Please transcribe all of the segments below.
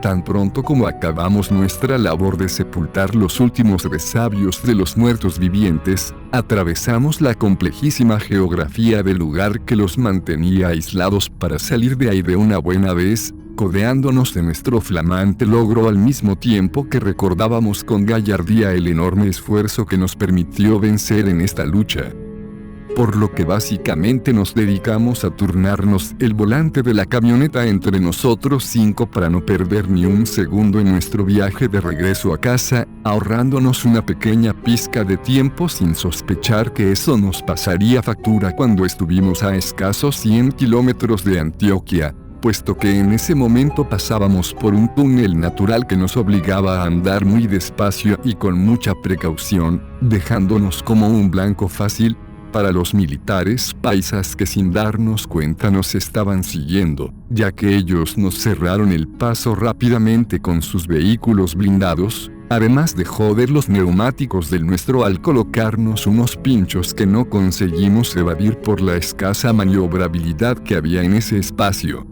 Tan pronto como acabamos nuestra labor de sepultar los últimos resabios de los muertos vivientes, atravesamos la complejísima geografía del lugar que los mantenía aislados para salir de ahí de una buena vez, codeándonos de nuestro flamante logro al mismo tiempo que recordábamos con gallardía el enorme esfuerzo que nos permitió vencer en esta lucha. Por lo que básicamente nos dedicamos a turnarnos el volante de la camioneta entre nosotros 5 para no perder ni un segundo en nuestro viaje de regreso a casa, ahorrándonos una pequeña pizca de tiempo sin sospechar que eso nos pasaría factura cuando estuvimos a escasos 100 kilómetros de Antioquia, puesto que en ese momento pasábamos por un túnel natural que nos obligaba a andar muy despacio y con mucha precaución, dejándonos como un blanco fácil para los militares paisas que sin darnos cuenta nos estaban siguiendo, ya que ellos nos cerraron el paso rápidamente con sus vehículos blindados, además de joder los neumáticos del nuestro al colocarnos unos pinchos que no conseguimos evadir por la escasa maniobrabilidad que había en ese espacio.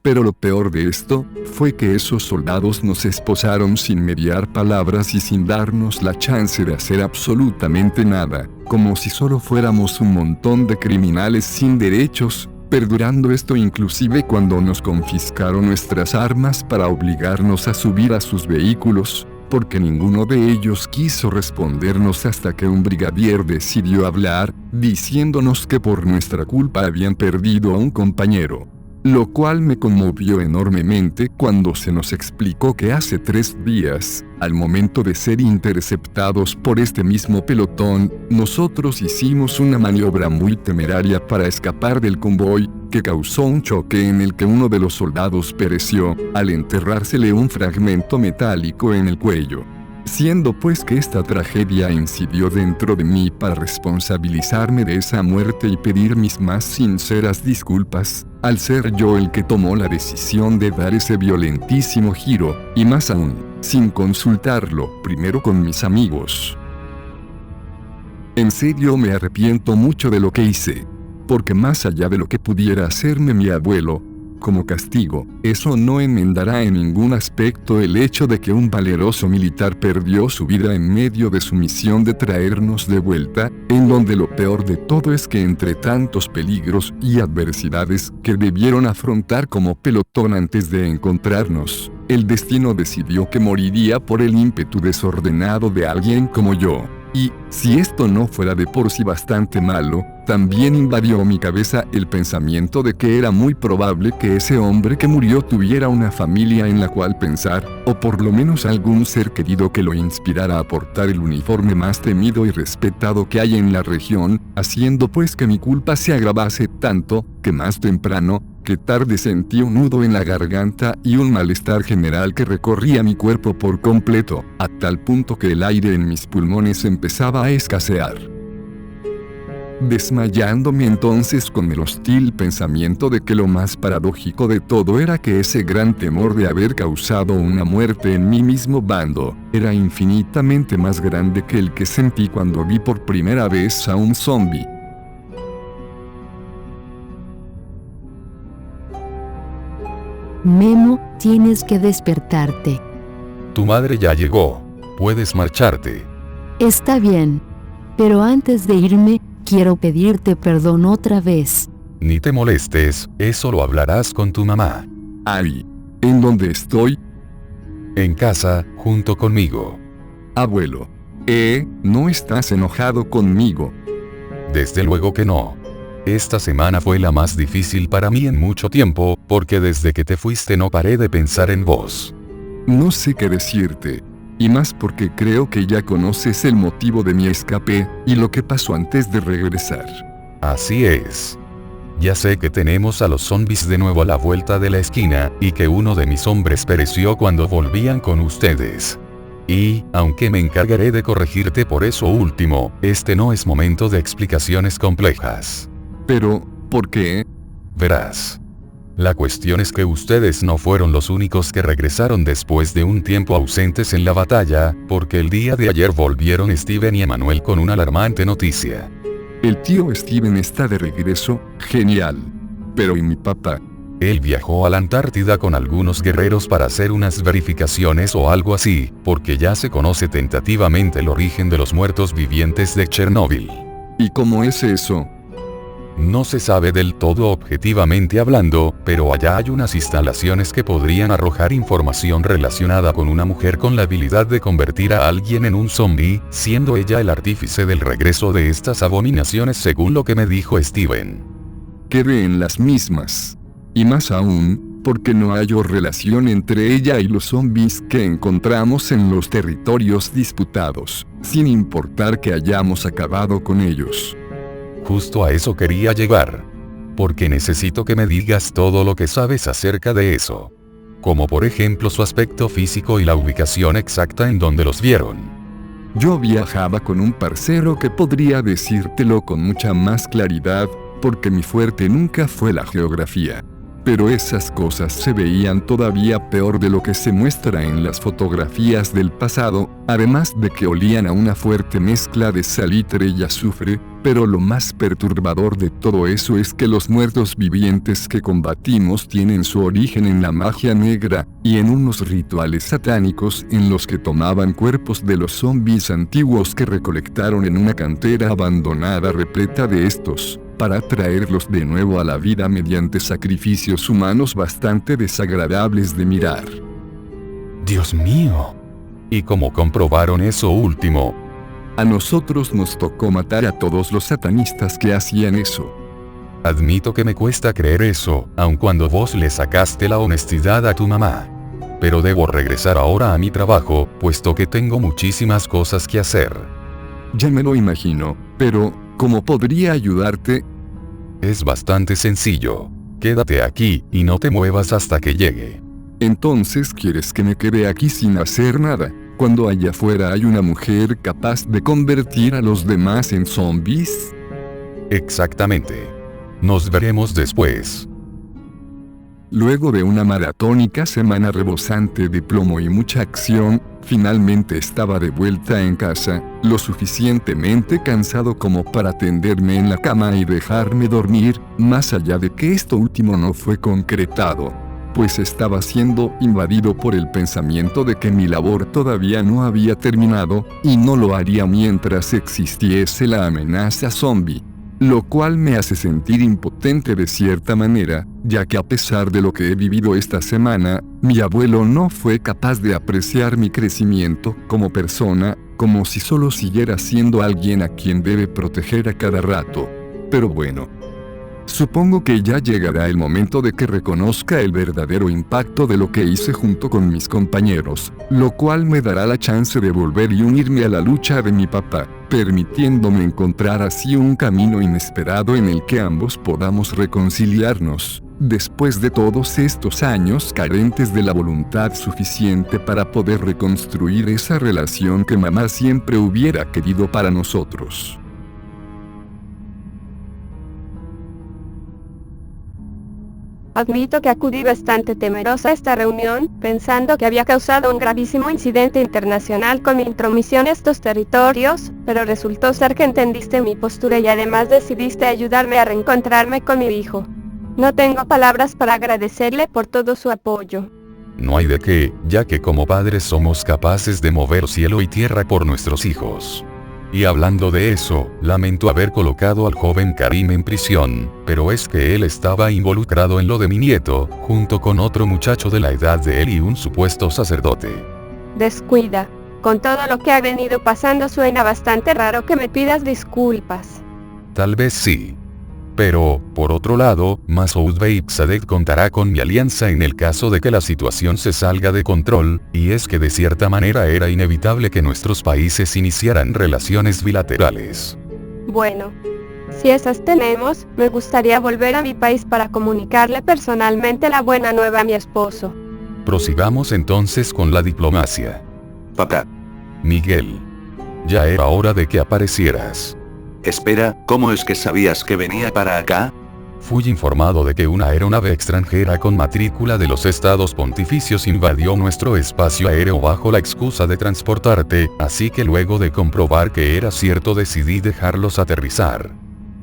Pero lo peor de esto, fue que esos soldados nos esposaron sin mediar palabras y sin darnos la chance de hacer absolutamente nada, como si solo fuéramos un montón de criminales sin derechos, perdurando esto inclusive cuando nos confiscaron nuestras armas para obligarnos a subir a sus vehículos, porque ninguno de ellos quiso respondernos hasta que un brigadier decidió hablar, diciéndonos que por nuestra culpa habían perdido a un compañero. Lo cual me conmovió enormemente cuando se nos explicó que hace 3 días, al momento de ser interceptados por este mismo pelotón, nosotros hicimos una maniobra muy temeraria para escapar del convoy, que causó un choque en el que uno de los soldados pereció, al enterrársele un fragmento metálico en el cuello. Siendo pues que esta tragedia incidió dentro de mí para responsabilizarme de esa muerte y pedir mis más sinceras disculpas, al ser yo el que tomó la decisión de dar ese violentísimo giro, y más aún, sin consultarlo primero con mis amigos. En serio me arrepiento mucho de lo que hice, porque más allá de lo que pudiera hacerme mi abuelo, como castigo, eso no enmendará en ningún aspecto el hecho de que un valeroso militar perdió su vida en medio de su misión de traernos de vuelta, en donde lo peor de todo es que entre tantos peligros y adversidades que debieron afrontar como pelotón antes de encontrarnos, el destino decidió que moriría por el ímpetu desordenado de alguien como yo. Y, si esto no fuera de por sí bastante malo, también invadió mi cabeza el pensamiento de que era muy probable que ese hombre que murió tuviera una familia en la cual pensar, o por lo menos algún ser querido que lo inspirara a portar el uniforme más temido y respetado que hay en la región, haciendo pues que mi culpa se agravase tanto, que más temprano que tarde sentí un nudo en la garganta y un malestar general que recorría mi cuerpo por completo, a tal punto que el aire en mis pulmones empezaba a escasear. Desmayándome entonces con el hostil pensamiento de que lo más paradójico de todo era que ese gran temor de haber causado una muerte en mi mismo bando, era infinitamente más grande que el que sentí cuando vi por primera vez a un zombi. Memo, tienes que despertarte. Tu madre ya llegó. Puedes marcharte. Está bien. Pero antes de irme, quiero pedirte perdón otra vez. Ni te molestes, eso lo hablarás con tu mamá. Ay, ¿en dónde estoy? En casa, junto conmigo. Abuelo. ¿No estás enojado conmigo? Desde luego que no. Esta semana fue la más difícil para mí en mucho tiempo, porque desde que te fuiste no paré de pensar en vos. No sé qué decirte. Y más porque creo que ya conoces el motivo de mi escape, y lo que pasó antes de regresar. Así es. Ya sé que tenemos a los zombies de nuevo a la vuelta de la esquina, y que uno de mis hombres pereció cuando volvían con ustedes. Y, aunque me encargaré de corregirte por eso último, este no es momento de explicaciones complejas. Pero, ¿por qué? Verás. La cuestión es que ustedes no fueron los únicos que regresaron después de un tiempo ausentes en la batalla, porque el día de ayer volvieron Steven y Emanuel con una alarmante noticia. El tío Steven está de regreso, genial. Pero ¿y mi papá? Él viajó a la Antártida con algunos guerreros para hacer unas verificaciones o algo así, porque ya se conoce tentativamente el origen de los muertos vivientes de Chernóbil. ¿Y cómo es eso? No se sabe del todo objetivamente hablando, pero allá hay unas instalaciones que podrían arrojar información relacionada con una mujer con la habilidad de convertir a alguien en un zombie, siendo ella el artífice del regreso de estas abominaciones según lo que me dijo Steven. Cree en las mismas. Y más aún, porque no hay relación entre ella y los zombies que encontramos en los territorios disputados, sin importar que hayamos acabado con ellos. Justo a eso quería llegar. Porque necesito que me digas todo lo que sabes acerca de eso. Como por ejemplo su aspecto físico y la ubicación exacta en donde los vieron. Yo viajaba con un parcero que podría decírtelo con mucha más claridad, porque mi fuerte nunca fue la geografía. Pero esas cosas se veían todavía peor de lo que se muestra en las fotografías del pasado, además de que olían a una fuerte mezcla de salitre y azufre, pero lo más perturbador de todo eso es que los muertos vivientes que combatimos tienen su origen en la magia negra, y en unos rituales satánicos en los que tomaban cuerpos de los zombies antiguos que recolectaron en una cantera abandonada repleta de estos, para traerlos de nuevo a la vida mediante sacrificios humanos bastante desagradables de mirar. Dios mío. ¿Y cómo comprobaron eso último? A nosotros nos tocó matar a todos los satanistas que hacían eso. Admito que me cuesta creer eso, aun cuando vos le sacaste la honestidad a tu mamá. Pero debo regresar ahora a mi trabajo, puesto que tengo muchísimas cosas que hacer. Ya me lo imagino, pero ¿cómo podría ayudarte? Es bastante sencillo. Quédate aquí, y no te muevas hasta que llegue. Entonces ¿quieres que me quede aquí sin hacer nada, cuando allá afuera hay una mujer capaz de convertir a los demás en zombies? Exactamente. Nos veremos después. Luego de una maratónica semana rebosante de plomo y mucha acción, finalmente estaba de vuelta en casa, lo suficientemente cansado como para tenderme en la cama y dejarme dormir, más allá de que esto último no fue concretado, pues estaba siendo invadido por el pensamiento de que mi labor todavía no había terminado, y no lo haría mientras existiese la amenaza zombie. Lo cual me hace sentir impotente de cierta manera, ya que a pesar de lo que he vivido esta semana, mi abuelo no fue capaz de apreciar mi crecimiento como persona, como si solo siguiera siendo alguien a quien debe proteger a cada rato. Pero bueno. Supongo que ya llegará el momento de que reconozca el verdadero impacto de lo que hice junto con mis compañeros, lo cual me dará la chance de volver y unirme a la lucha de mi papá, permitiéndome encontrar así un camino inesperado en el que ambos podamos reconciliarnos, después de todos estos años carentes de la voluntad suficiente para poder reconstruir esa relación que mamá siempre hubiera querido para nosotros. Admito que acudí bastante temerosa a esta reunión, pensando que había causado un gravísimo incidente internacional con mi intromisión en estos territorios, pero resultó ser que entendiste mi postura y además decidiste ayudarme a reencontrarme con mi hijo. No tengo palabras para agradecerle por todo su apoyo. No hay de qué, ya que como padres somos capaces de mover cielo y tierra por nuestros hijos. Y hablando de eso, lamento haber colocado al joven Karim en prisión, pero es que él estaba involucrado en lo de mi nieto, junto con otro muchacho de la edad de él y un supuesto sacerdote. Descuida. Con todo lo que ha venido pasando suena bastante raro que me pidas disculpas. Tal vez sí. Pero, por otro lado, Masoud Beibzadeh contará con mi alianza en el caso de que la situación se salga de control, y es que de cierta manera era inevitable que nuestros países iniciaran relaciones bilaterales. Bueno, si esas tenemos, me gustaría volver a mi país para comunicarle personalmente la buena nueva a mi esposo. Prosigamos entonces con la diplomacia. Papá. Miguel. Ya era hora de que aparecieras. Espera, ¿cómo es que sabías que venía para acá? Fui informado de que una aeronave extranjera con matrícula de los Estados Pontificios invadió nuestro espacio aéreo bajo la excusa de transportarte, así que luego de comprobar que era cierto decidí dejarlos aterrizar.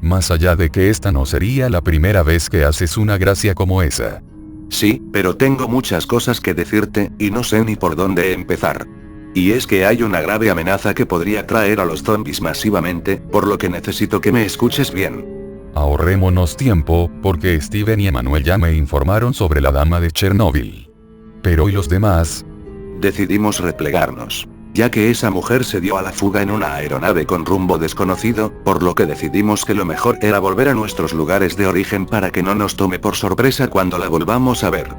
Más allá de que esta no sería la primera vez que haces una gracia como esa. Sí, pero tengo muchas cosas que decirte, y no sé ni por dónde empezar. Y es que hay una grave amenaza que podría traer a los zombies masivamente, por lo que necesito que me escuches bien. Ahorrémonos tiempo, porque Steven y Emanuel ya me informaron sobre la dama de Chernóbil. Pero ¿y los demás? Decidimos replegarnos, ya que esa mujer se dio a la fuga en una aeronave con rumbo desconocido, por lo que decidimos que lo mejor era volver a nuestros lugares de origen para que no nos tome por sorpresa cuando la volvamos a ver.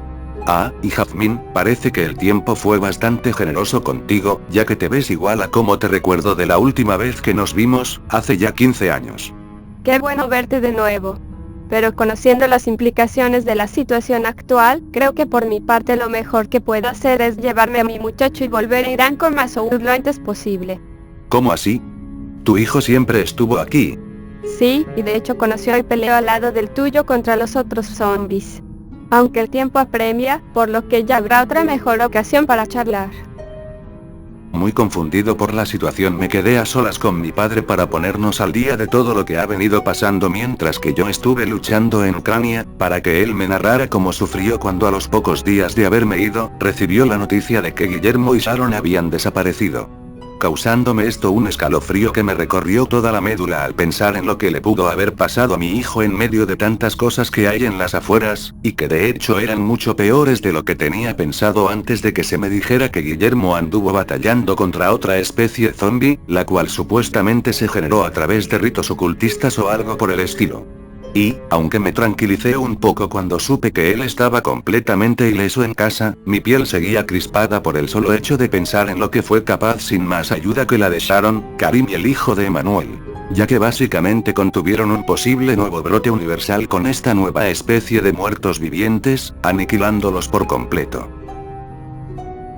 Ah, y Jazmín, parece que el tiempo fue bastante generoso contigo, ya que te ves igual a como te recuerdo de la última vez que nos vimos, hace ya 15 años. Qué bueno verte de nuevo. Pero conociendo las implicaciones de la situación actual, creo que por mi parte lo mejor que puedo hacer es llevarme a mi muchacho y volver a Irán con Masoud lo antes posible. ¿Cómo así? Tu hijo siempre estuvo aquí. Sí, y de hecho conoció y peleó al lado del tuyo contra los otros zombies. Aunque el tiempo apremia, por lo que ya habrá otra mejor ocasión para charlar. Muy confundido por la situación, me quedé a solas con mi padre para ponernos al día de todo lo que ha venido pasando mientras que yo estuve luchando en Ucrania, para que él me narrara cómo sufrió cuando a los pocos días de haberme ido, recibió la noticia de que Guillermo y Sharon habían desaparecido. Causándome esto un escalofrío que me recorrió toda la médula al pensar en lo que le pudo haber pasado a mi hijo en medio de tantas cosas que hay en las afueras, y que de hecho eran mucho peores de lo que tenía pensado antes de que se me dijera que Guillermo anduvo batallando contra otra especie zombie, la cual supuestamente se generó a través de ritos ocultistas o algo por el estilo. Y, aunque me tranquilicé un poco cuando supe que él estaba completamente ileso en casa, mi piel seguía crispada por el solo hecho de pensar en lo que fue capaz sin más ayuda que la de Sharon, Karim y el hijo de Emanuel. Ya que básicamente contuvieron un posible nuevo brote universal con esta nueva especie de muertos vivientes, aniquilándolos por completo.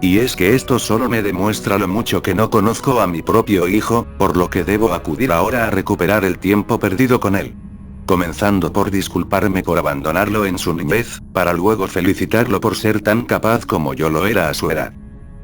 Y es que esto solo me demuestra lo mucho que no conozco a mi propio hijo, por lo que debo acudir ahora a recuperar el tiempo perdido con él. Comenzando por disculparme por abandonarlo en su niñez, para luego felicitarlo por ser tan capaz como yo lo era a su edad.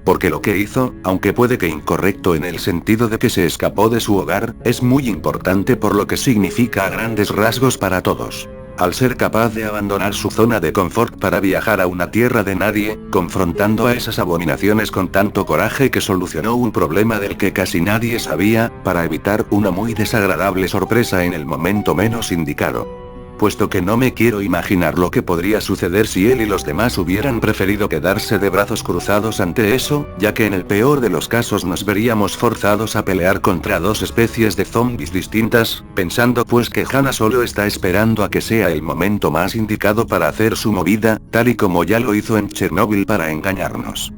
Porque lo que hizo, aunque puede que incorrecto en el sentido de que se escapó de su hogar, es muy importante por lo que significa a grandes rasgos para todos. Al ser capaz de abandonar su zona de confort para viajar a una tierra de nadie, confrontando a esas abominaciones con tanto coraje que solucionó un problema del que casi nadie sabía, para evitar una muy desagradable sorpresa en el momento menos indicado. Puesto que no me quiero imaginar lo que podría suceder si él y los demás hubieran preferido quedarse de brazos cruzados ante eso, ya que en el peor de los casos nos veríamos forzados a pelear contra dos especies de zombies distintas, pensando pues que Hannah solo está esperando a que sea el momento más indicado para hacer su movida, tal y como ya lo hizo en Chernóbil para engañarnos.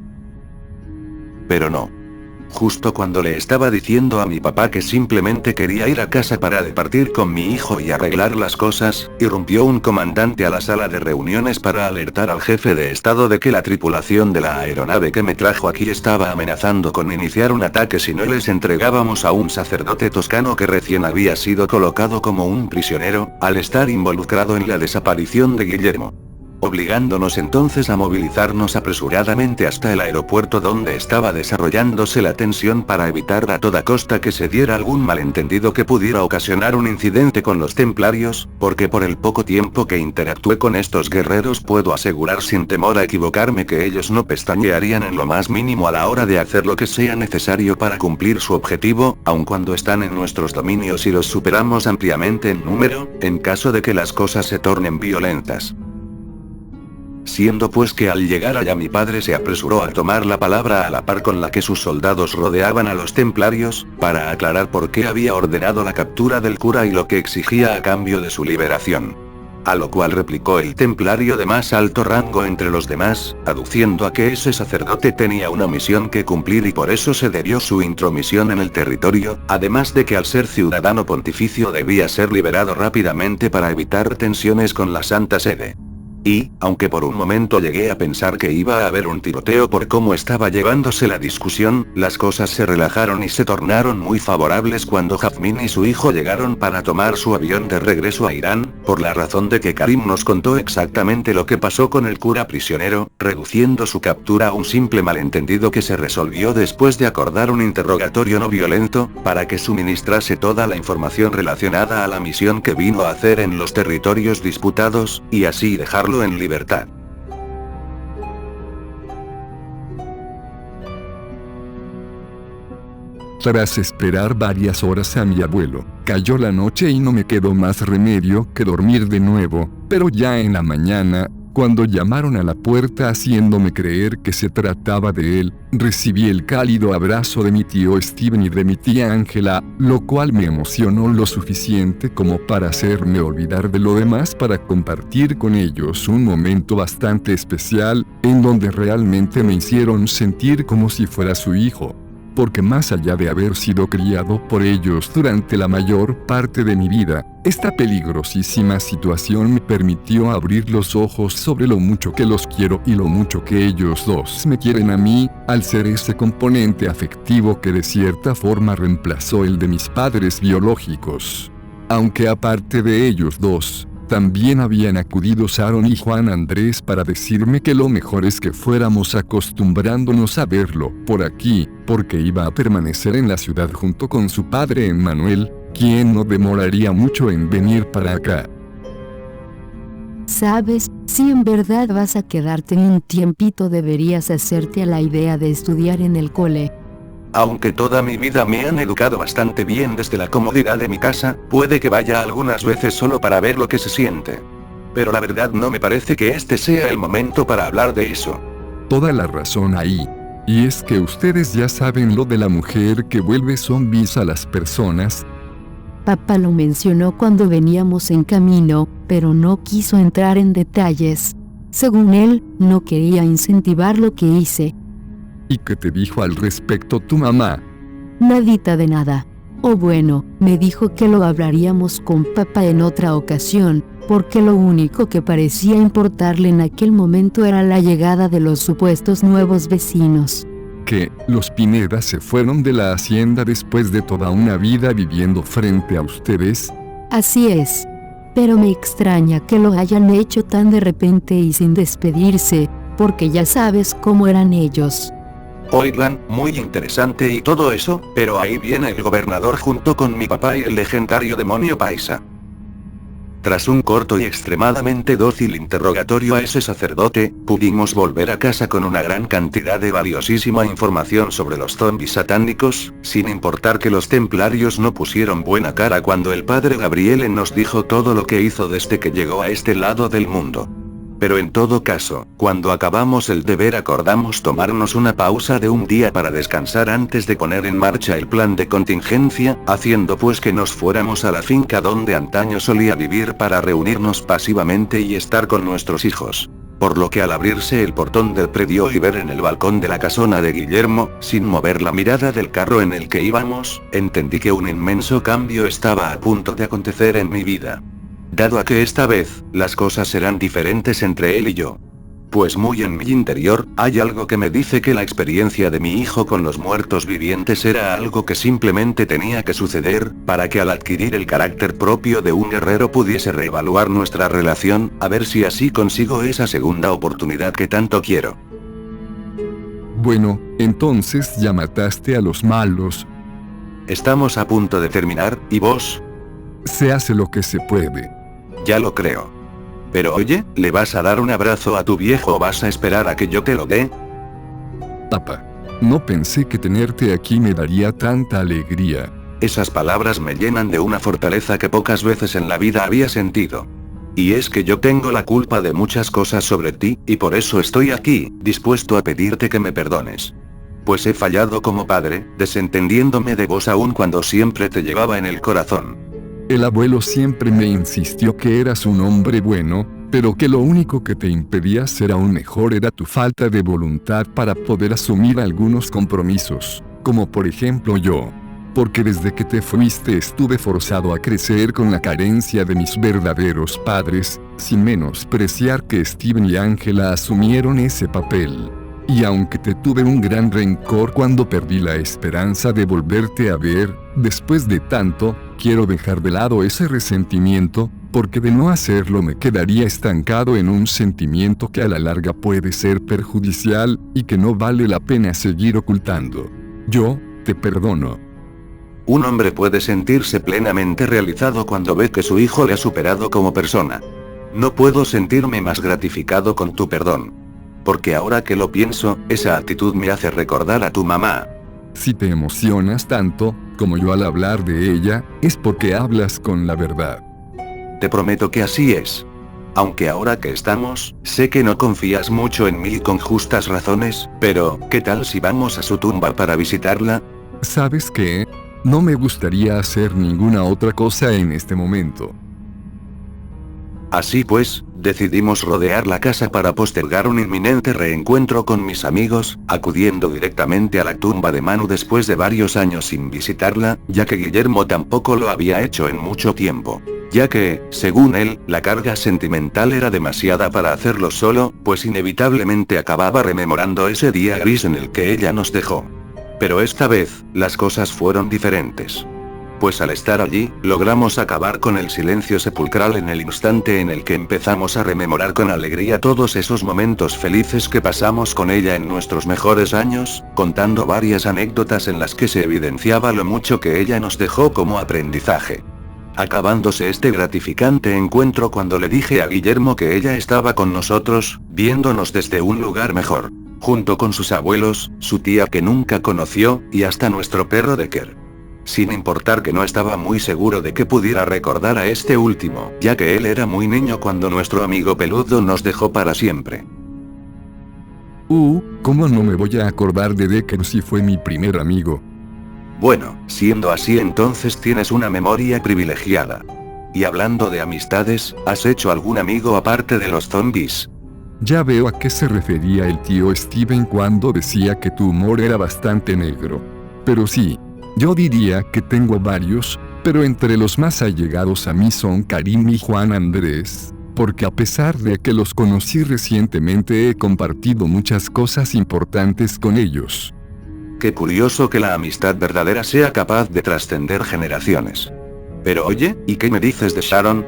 Pero no. Justo cuando le estaba diciendo a mi papá que simplemente quería ir a casa para departir con mi hijo y arreglar las cosas, irrumpió un comandante a la sala de reuniones para alertar al jefe de estado de que la tripulación de la aeronave que me trajo aquí estaba amenazando con iniciar un ataque si no les entregábamos a un sacerdote toscano que recién había sido colocado como un prisionero, al estar involucrado en la desaparición de Guillermo. Obligándonos entonces a movilizarnos apresuradamente hasta el aeropuerto donde estaba desarrollándose la tensión para evitar a toda costa que se diera algún malentendido que pudiera ocasionar un incidente con los templarios, porque por el poco tiempo que interactué con estos guerreros puedo asegurar sin temor a equivocarme que ellos no pestañearían en lo más mínimo a la hora de hacer lo que sea necesario para cumplir su objetivo, aun cuando están en nuestros dominios y los superamos ampliamente en número, en caso de que las cosas se tornen violentas. Siendo pues que al llegar allá mi padre se apresuró a tomar la palabra a la par con la que sus soldados rodeaban a los templarios, para aclarar por qué había ordenado la captura del cura y lo que exigía a cambio de su liberación. A lo cual replicó el templario de más alto rango entre los demás, aduciendo a que ese sacerdote tenía una misión que cumplir y por eso se debió su intromisión en el territorio, además de que al ser ciudadano pontificio debía ser liberado rápidamente para evitar tensiones con la Santa Sede. Y, aunque por un momento llegué a pensar que iba a haber un tiroteo por cómo estaba llevándose la discusión, las cosas se relajaron y se tornaron muy favorables cuando Jazmín y su hijo llegaron para tomar su avión de regreso a Irán, por la razón de que Karim nos contó exactamente lo que pasó con el cura prisionero, reduciendo su captura a un simple malentendido que se resolvió después de acordar un interrogatorio no violento, para que suministrase toda la información relacionada a la misión que vino a hacer en los territorios disputados, y así dejarlo en libertad. Tras esperar varias horas a mi abuelo, cayó la noche y no me quedó más remedio que dormir de nuevo, pero ya en la mañana, cuando llamaron a la puerta haciéndome creer que se trataba de él, recibí el cálido abrazo de mi tío Steven y de mi tía Ángela, lo cual me emocionó lo suficiente como para hacerme olvidar de lo demás para compartir con ellos un momento bastante especial, en donde realmente me hicieron sentir como si fuera su hijo. Porque más allá de haber sido criado por ellos durante la mayor parte de mi vida, esta peligrosísima situación me permitió abrir los ojos sobre lo mucho que los quiero y lo mucho que ellos dos me quieren a mí, al ser ese componente afectivo que de cierta forma reemplazó el de mis padres biológicos. Aunque aparte de ellos dos, también habían acudido Sharon y Juan Andrés para decirme que lo mejor es que fuéramos acostumbrándonos a verlo por aquí, porque iba a permanecer en la ciudad junto con su padre Emmanuel, quien no demoraría mucho en venir para acá. Sabes, si en verdad vas a quedarte un tiempito deberías hacerte a la idea de estudiar en el cole. Aunque toda mi vida me han educado bastante bien desde la comodidad de mi casa, puede que vaya algunas veces solo para ver lo que se siente. Pero la verdad no me parece que este sea el momento para hablar de eso. Toda la razón ahí. Y es que ustedes ya saben lo de la mujer que vuelve zombies a las personas. Papá lo mencionó cuando veníamos en camino, pero no quiso entrar en detalles. Según él, no quería incentivar lo que hice. ¿Y qué te dijo al respecto tu mamá? Nadita de nada. O bueno, me dijo que lo hablaríamos con papá en otra ocasión, porque lo único que parecía importarle en aquel momento era la llegada de los supuestos nuevos vecinos. Que los Pineda se fueron de la hacienda después de toda una vida viviendo frente a ustedes. Así es. Pero me extraña que lo hayan hecho tan de repente y sin despedirse, porque ya sabes cómo eran ellos. Oigan, muy interesante y todo eso, pero ahí viene el gobernador junto con mi papá y el legendario demonio paisa. Tras un corto y extremadamente dócil interrogatorio a ese sacerdote, pudimos volver a casa con una gran cantidad de valiosísima información sobre los zombies satánicos, sin importar que los templarios no pusieron buena cara cuando el padre Gabriele nos dijo todo lo que hizo desde que llegó a este lado del mundo. Pero en todo caso, cuando acabamos el deber acordamos tomarnos una pausa de un día para descansar antes de poner en marcha el plan de contingencia, haciendo pues que nos fuéramos a la finca donde antaño solía vivir para reunirnos pasivamente y estar con nuestros hijos. Por lo que al abrirse el portón del predio y ver en el balcón de la casona de Guillermo, sin mover la mirada del carro en el que íbamos, entendí que un inmenso cambio estaba a punto de acontecer en mi vida. Dado a que esta vez, las cosas serán diferentes entre él y yo. Pues muy en mi interior, hay algo que me dice que la experiencia de mi hijo con los muertos vivientes era algo que simplemente tenía que suceder, para que al adquirir el carácter propio de un guerrero pudiese reevaluar nuestra relación, a ver si así consigo esa segunda oportunidad que tanto quiero. Bueno, entonces ya mataste a los malos. Estamos a punto de terminar, ¿y vos? Se hace lo que se puede. Ya lo creo. Pero oye, ¿le vas a dar un abrazo a tu viejo o vas a esperar a que yo te lo dé? Papá, no pensé que tenerte aquí me daría tanta alegría. Esas palabras me llenan de una fortaleza que pocas veces en la vida había sentido. Y es que yo tengo la culpa de muchas cosas sobre ti, y por eso estoy aquí, dispuesto a pedirte que me perdones. Pues he fallado como padre, desentendiéndome de vos aún cuando siempre te llevaba en el corazón. El abuelo siempre me insistió que eras un hombre bueno, pero que lo único que te impedía ser aún mejor era tu falta de voluntad para poder asumir algunos compromisos, como por ejemplo yo. porque desde que te fuiste estuve forzado a crecer con la carencia de mis verdaderos padres, sin menospreciar que Steven y Angela asumieron ese papel. Y aunque te tuve un gran rencor cuando perdí la esperanza de volverte a ver, después de tanto, quiero dejar de lado ese resentimiento, porque de no hacerlo me quedaría estancado en un sentimiento que a la larga puede ser perjudicial, y que no vale la pena seguir ocultando. Yo, te perdono. Un hombre puede sentirse plenamente realizado cuando ve que su hijo le ha superado como persona. No puedo sentirme más gratificado con tu perdón. Porque ahora que lo pienso, esa actitud me hace recordar a tu mamá. Si te emocionas tanto, como yo al hablar de ella, es porque hablas con la verdad. Te prometo que así es. Aunque ahora que estamos, sé que no confías mucho en mí y con justas razones, pero, ¿qué tal si vamos a su tumba para visitarla? ¿Sabes qué? No me gustaría hacer ninguna otra cosa en este momento. Así pues, decidimos rodear la casa para postergar un inminente reencuentro con mis amigos, acudiendo directamente a la tumba de Manu después de varios años sin visitarla, ya que Guillermo tampoco lo había hecho en mucho tiempo. Ya que, según él, la carga sentimental era demasiada para hacerlo solo, pues inevitablemente acababa rememorando ese día gris en el que ella nos dejó. Pero esta vez, las cosas fueron diferentes. Pues al estar allí, logramos acabar con el silencio sepulcral en el instante en el que empezamos a rememorar con alegría todos esos momentos felices que pasamos con ella en nuestros mejores años, contando varias anécdotas en las que se evidenciaba lo mucho que ella nos dejó como aprendizaje. Acabándose este gratificante encuentro cuando le dije a Guillermo que ella estaba con nosotros, viéndonos desde un lugar mejor, junto con sus abuelos, su tía que nunca conoció, y hasta nuestro perro Decker. Sin importar que no estaba muy seguro de que pudiera recordar a este último, ya que él era muy niño cuando nuestro amigo peludo nos dejó para siempre. ¿Cómo no me voy a acordar de Decker si fue mi primer amigo? Bueno, siendo así entonces tienes una memoria privilegiada. Y hablando de amistades, ¿has hecho algún amigo aparte de los zombies? Ya veo a qué se refería el tío Steven cuando decía que tu humor era bastante negro. Pero sí, yo diría que tengo varios, pero entre los más allegados a mí son Karim y Juan Andrés, porque a pesar de que los conocí recientemente he compartido muchas cosas importantes con ellos. Qué curioso que la amistad verdadera sea capaz de trascender generaciones. Pero oye, ¿y qué me dices de Sharon?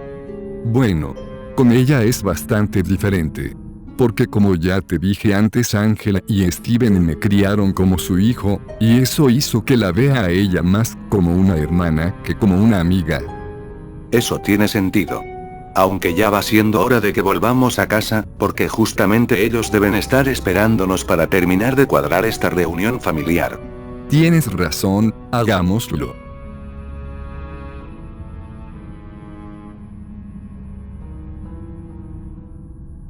Bueno, con ella es bastante diferente. Porque como ya te dije antes, Angela y Steven me criaron como su hijo, y eso hizo que la vea a ella más como una hermana que como una amiga. Eso tiene sentido. Aunque ya va siendo hora de que volvamos a casa, porque justamente ellos deben estar esperándonos para terminar de cuadrar esta reunión familiar. Tienes razón, hagámoslo.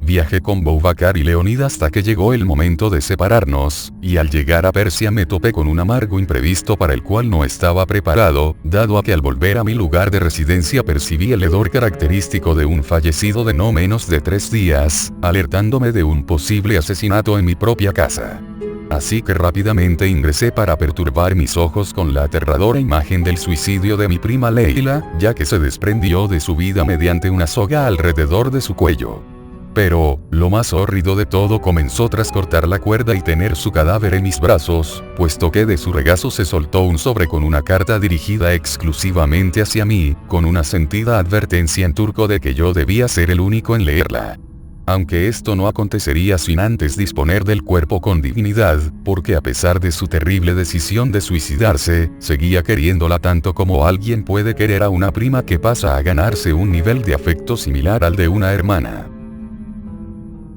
Viajé con Boubacar y Leonid hasta que llegó el momento de separarnos, y al llegar a Persia me topé con un amargo imprevisto para el cual no estaba preparado, dado a que al volver a mi lugar de residencia percibí el hedor característico de un fallecido de no menos de 3 días, alertándome de un posible asesinato en mi propia casa. Así que rápidamente ingresé para perturbar mis ojos con la aterradora imagen del suicidio de mi prima Leila, ya que se desprendió de su vida mediante una soga alrededor de su cuello. Pero, lo más hórrido de todo comenzó tras cortar la cuerda y tener su cadáver en mis brazos, puesto que de su regazo se soltó un sobre con una carta dirigida exclusivamente hacia mí, con una sentida advertencia en turco de que yo debía ser el único en leerla. Aunque esto no acontecería sin antes disponer del cuerpo con dignidad, porque a pesar de su terrible decisión de suicidarse, seguía queriéndola tanto como alguien puede querer a una prima que pasa a ganarse un nivel de afecto similar al de una hermana.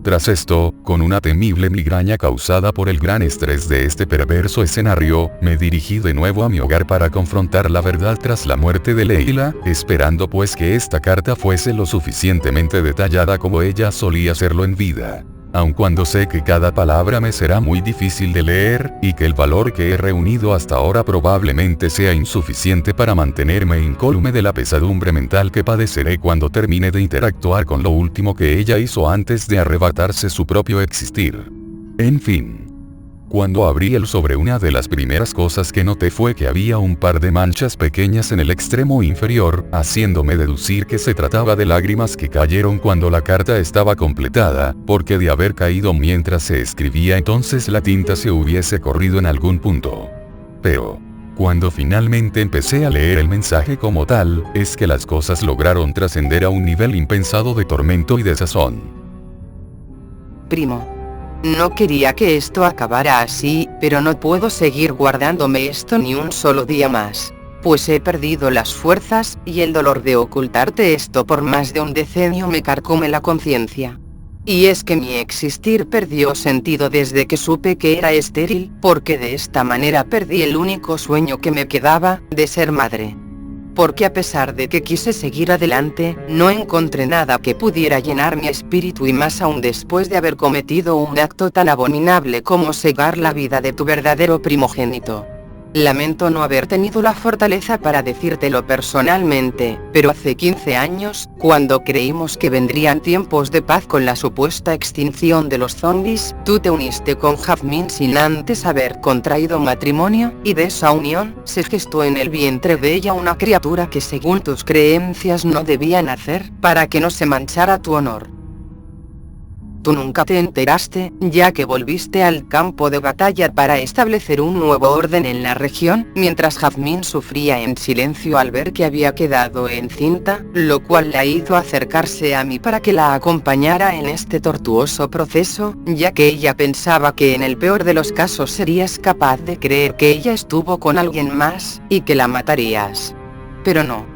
Tras esto, con una temible migraña causada por el gran estrés de este perverso escenario, me dirigí de nuevo a mi hogar para confrontar la verdad tras la muerte de Leila, esperando pues que esta carta fuese lo suficientemente detallada como ella solía serlo en vida. Aun cuando sé que cada palabra me será muy difícil de leer, y que el valor que he reunido hasta ahora probablemente sea insuficiente para mantenerme incólume de la pesadumbre mental que padeceré cuando termine de interactuar con lo último que ella hizo antes de arrebatarse su propio existir. En fin. Cuando abrí el sobre, una de las primeras cosas que noté fue que había un par de manchas pequeñas en el extremo inferior, haciéndome deducir que se trataba de lágrimas que cayeron cuando la carta estaba completada, porque de haber caído mientras se escribía entonces la tinta se hubiese corrido en algún punto. Pero cuando finalmente empecé a leer el mensaje como tal, es que las cosas lograron trascender a un nivel impensado de tormento y desazón. Primo. No quería que esto acabara así, pero no puedo seguir guardándome esto ni un solo día más. Pues he perdido las fuerzas, y el dolor de ocultarte esto por más de un decenio me carcome la conciencia. Y es que mi existir perdió sentido desde que supe que era estéril, porque de esta manera perdí el único sueño que me quedaba, de ser madre. Porque a pesar de que quise seguir adelante, no encontré nada que pudiera llenar mi espíritu, y más aún después de haber cometido un acto tan abominable como cegar la vida de tu verdadero primogénito. Lamento no haber tenido la fortaleza para decírtelo personalmente, pero hace 15 años, cuando creímos que vendrían tiempos de paz con la supuesta extinción de los zombies, tú te uniste con Jasmine sin antes haber contraído matrimonio, y de esa unión, se gestó en el vientre de ella una criatura que según tus creencias no debía nacer, para que no se manchara tu honor. Tú nunca te enteraste, ya que volviste al campo de batalla para establecer un nuevo orden en la región, mientras Jasmine sufría en silencio al ver que había quedado encinta, lo cual la hizo acercarse a mí para que la acompañara en este tortuoso proceso, ya que ella pensaba que en el peor de los casos serías capaz de creer que ella estuvo con alguien más, y que la matarías. Pero no.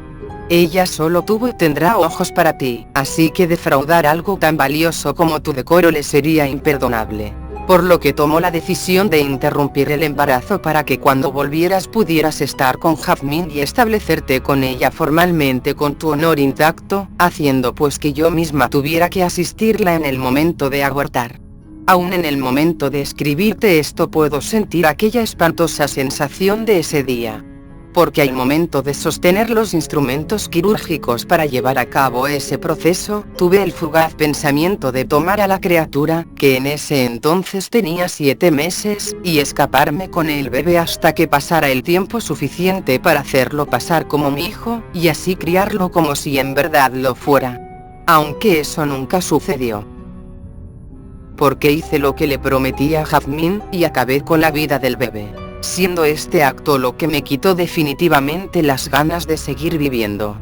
Ella solo tuvo y tendrá ojos para ti, así que defraudar algo tan valioso como tu decoro le sería imperdonable. Por lo que tomó la decisión de interrumpir el embarazo para que cuando volvieras pudieras estar con Jasmine y establecerte con ella formalmente con tu honor intacto, haciendo pues que yo misma tuviera que asistirla en el momento de abortar. Aún en el momento de escribirte esto puedo sentir aquella espantosa sensación de ese día. Porque al momento de sostener los instrumentos quirúrgicos para llevar a cabo ese proceso, tuve el fugaz pensamiento de tomar a la criatura, que en ese entonces tenía 7 meses, y escaparme con el bebé hasta que pasara el tiempo suficiente para hacerlo pasar como mi hijo, y así criarlo como si en verdad lo fuera. Aunque eso nunca sucedió. Porque hice lo que le prometí a Jasmine, y acabé con la vida del bebé. Siendo este acto lo que me quitó definitivamente las ganas de seguir viviendo.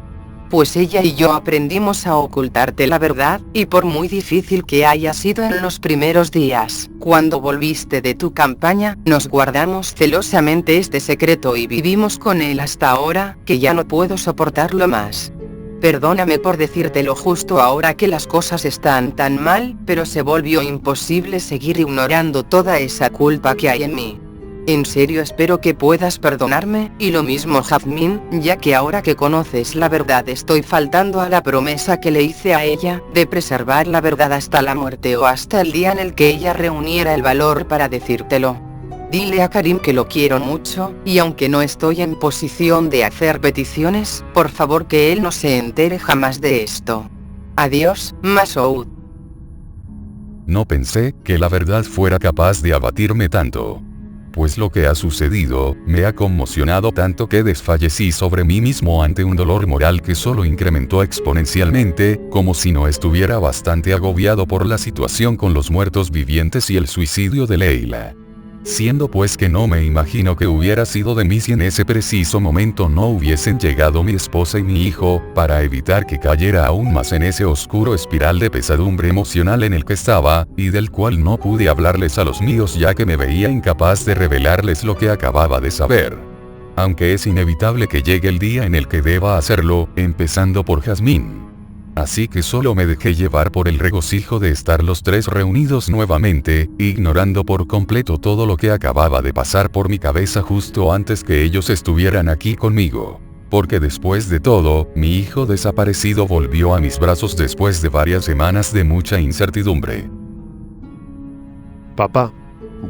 Pues ella y yo aprendimos a ocultarte la verdad, y por muy difícil que haya sido en los primeros días, cuando volviste de tu campaña, nos guardamos celosamente este secreto y vivimos con él hasta ahora, que ya no puedo soportarlo más. Perdóname por decírtelo justo ahora que las cosas están tan mal, pero se volvió imposible seguir ignorando toda esa culpa que hay en mí. En serio espero que puedas perdonarme, y lo mismo Jasmine, ya que ahora que conoces la verdad estoy faltando a la promesa que le hice a ella, de preservar la verdad hasta la muerte o hasta el día en el que ella reuniera el valor para decírtelo. Dile a Karim que lo quiero mucho, y aunque no estoy en posición de hacer peticiones, por favor que él no se entere jamás de esto. Adiós, Masoud. No pensé que la verdad fuera capaz de abatirme tanto. Pues lo que ha sucedido, me ha conmocionado tanto que desfallecí sobre mí mismo ante un dolor moral que solo incrementó exponencialmente, como si no estuviera bastante agobiado por la situación con los muertos vivientes y el suicidio de Leila. Siendo pues que no me imagino que hubiera sido de mí si en ese preciso momento no hubiesen llegado mi esposa y mi hijo, para evitar que cayera aún más en ese oscuro espiral de pesadumbre emocional en el que estaba, y del cual no pude hablarles a los míos ya que me veía incapaz de revelarles lo que acababa de saber. Aunque es inevitable que llegue el día en el que deba hacerlo, empezando por Jasmine. Así que solo me dejé llevar por el regocijo de estar los tres reunidos nuevamente, ignorando por completo todo lo que acababa de pasar por mi cabeza justo antes que ellos estuvieran aquí conmigo. Porque después de todo, mi hijo desaparecido volvió a mis brazos después de varias semanas de mucha incertidumbre. Papá,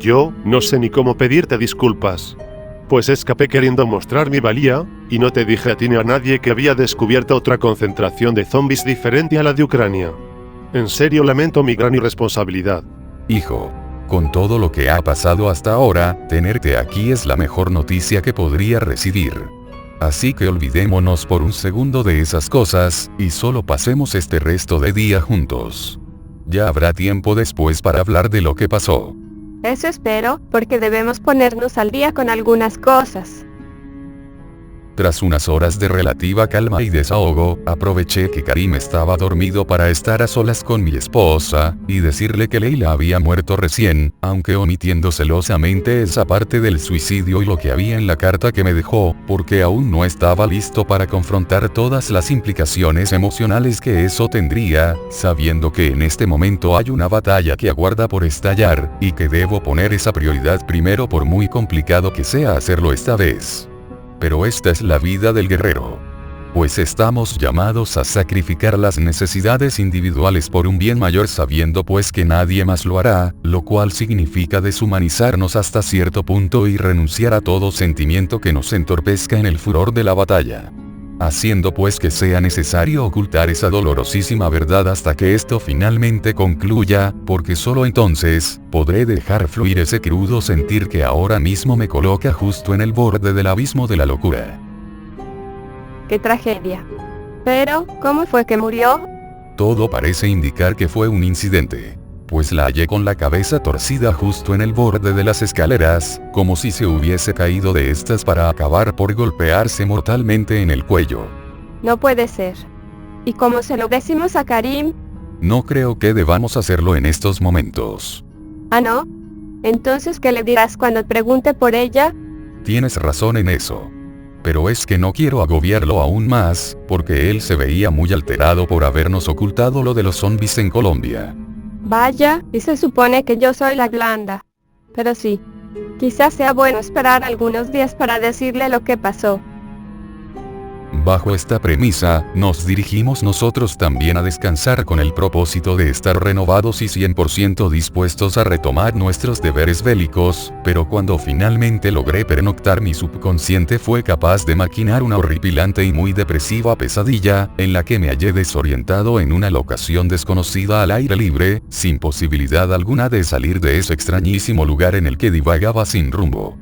yo no sé ni cómo pedirte disculpas. Pues escapé queriendo mostrar mi valía, y no te dije a ti ni a nadie que había descubierto otra concentración de zombies diferente a la de Ucrania. En serio lamento mi gran irresponsabilidad. Hijo, Con todo lo que ha pasado hasta ahora, tenerte aquí es la mejor noticia que podría recibir. Así que olvidémonos por un segundo de esas cosas, y solo pasemos este resto de día juntos. Ya habrá tiempo después para hablar de lo que pasó. Eso espero, porque debemos ponernos al día con algunas cosas. Tras unas horas de relativa calma y desahogo, aproveché que Karim estaba dormido para estar a solas con mi esposa, y decirle que Leila había muerto recién, aunque omitiendo celosamente esa parte del suicidio y lo que había en la carta que me dejó, porque aún no estaba listo para confrontar todas las implicaciones emocionales que eso tendría, sabiendo que en este momento hay una batalla que aguarda por estallar, y que debo poner esa prioridad primero por muy complicado que sea hacerlo esta vez. Pero esta es la vida del guerrero. Pues estamos llamados a sacrificar las necesidades individuales por un bien mayor sabiendo pues que nadie más lo hará, lo cual significa deshumanizarnos hasta cierto punto y renunciar a todo sentimiento que nos entorpezca en el furor de la batalla. Haciendo pues que sea necesario ocultar esa dolorosísima verdad hasta que esto finalmente concluya, porque solo entonces, podré dejar fluir ese crudo sentir que ahora mismo me coloca justo en el borde del abismo de la locura. ¡Qué tragedia! Pero, ¿cómo fue que murió? Todo parece indicar que fue un incidente. Pues la hallé con la cabeza torcida justo en el borde de las escaleras, como si se hubiese caído de estas para acabar por golpearse mortalmente en el cuello. No puede ser. ¿Y cómo se lo decimos a Karim? No creo que debamos hacerlo en estos momentos. ¿Ah, no? Entonces, ¿qué le dirás cuando pregunte por ella? Tienes razón en eso. Pero es que no quiero agobiarlo aún más, porque él se veía muy alterado por habernos ocultado lo de los zombies en Colombia. Vaya, y se supone que yo soy la blanda. Pero sí, quizás sea bueno esperar algunos días para decirle lo que pasó. Bajo esta premisa, nos dirigimos nosotros también a descansar con el propósito de estar renovados y 100% dispuestos a retomar nuestros deberes bélicos, pero cuando finalmente logré pernoctar mi subconsciente fue capaz de maquinar una horripilante y muy depresiva pesadilla, en la que me hallé desorientado en una locación desconocida al aire libre, sin posibilidad alguna de salir de ese extrañísimo lugar en el que divagaba sin rumbo.